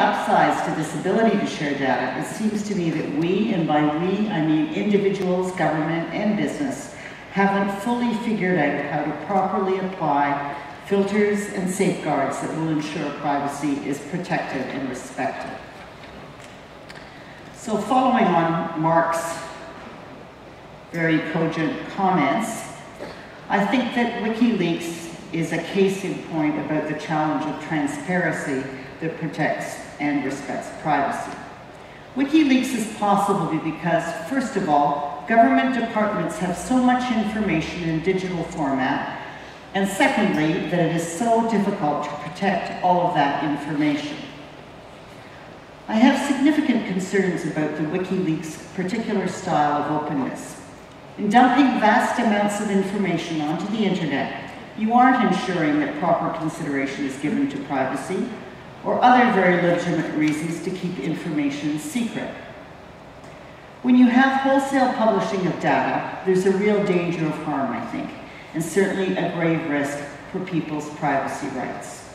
upsides to this ability to share data, it seems to me that we, and by we I mean individuals, government, and business, haven't fully figured out how to properly apply filters and safeguards that will ensure privacy is protected and respected. So following on Mark's very cogent comments, I think that Wikileaks is a case in point about the challenge of transparency that protects and respects privacy. Wikileaks is possible because, first of all, government departments have so much information in digital format, and secondly, that it is so difficult to protect all of that information. I have significant concerns about the Wikileaks' particular style of openness. In dumping vast amounts of information onto the internet, you aren't ensuring that proper consideration is given to privacy or other very legitimate reasons to keep information secret. When you have wholesale publishing of data, there's a real danger of harm, I think, and certainly a grave risk for people's privacy rights.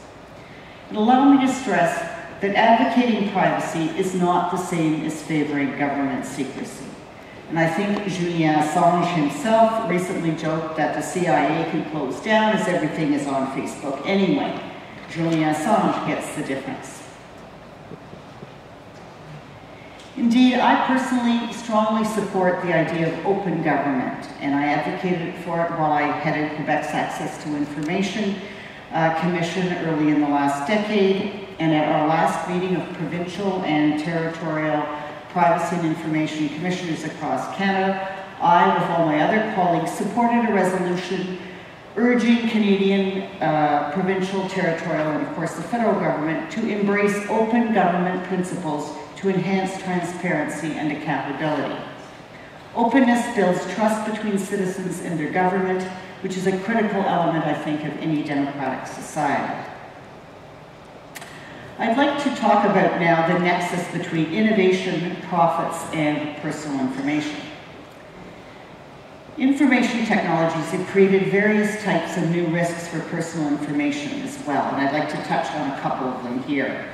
And allow me to stress that advocating privacy is not the same as favoring government secrecy. And I think Julian Assange himself recently joked that the CIA could close down as everything is on Facebook anyway. Julian Assange gets the difference. Indeed, I personally strongly support the idea of open government, and I advocated for it while I headed Quebec's Access to Information Commission early in the last decade, and at our last meeting of provincial and territorial Privacy and Information Commissioners across Canada, I, with all my other colleagues, supported a resolution urging Canadian, provincial, territorial, and of course the federal government to embrace open government principles to enhance transparency and accountability. Openness builds trust between citizens and their government, which is a critical element, I think, of any democratic society. I'd like to talk about now the nexus between innovation, profits, and personal information. Information technologies have created various types of new risks for personal information as well, and I'd like to touch on a couple of them here.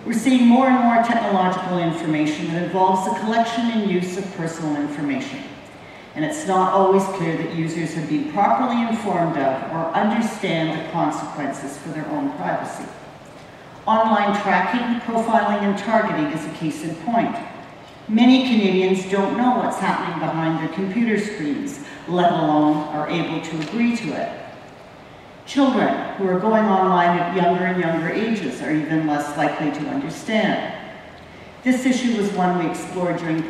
We're seeing more and more technological information that involves the collection and use of personal information. And it's not always clear that users have been properly informed of or understand the consequences for their own privacy. Online tracking, profiling, and targeting is a case in point. Many Canadians don't know what's happening behind their computer screens, let alone are able to agree to it. Children who are going online at younger and younger ages are even less likely to understand. This issue was one we explored during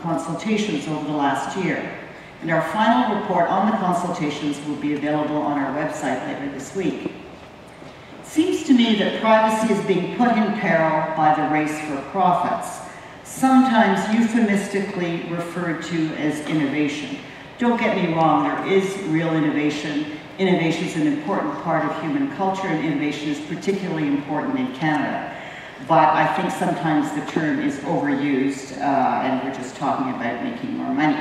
consultations over the last year, and our final report on the consultations will be available on our website later this week. It seems to me that privacy is being put in peril by the race for profits, sometimes euphemistically referred to as innovation. Don't get me wrong, there is real innovation. Innovation is an important part of human culture, and innovation is particularly important in Canada. But I think sometimes the term is overused, and we're just talking about making more money.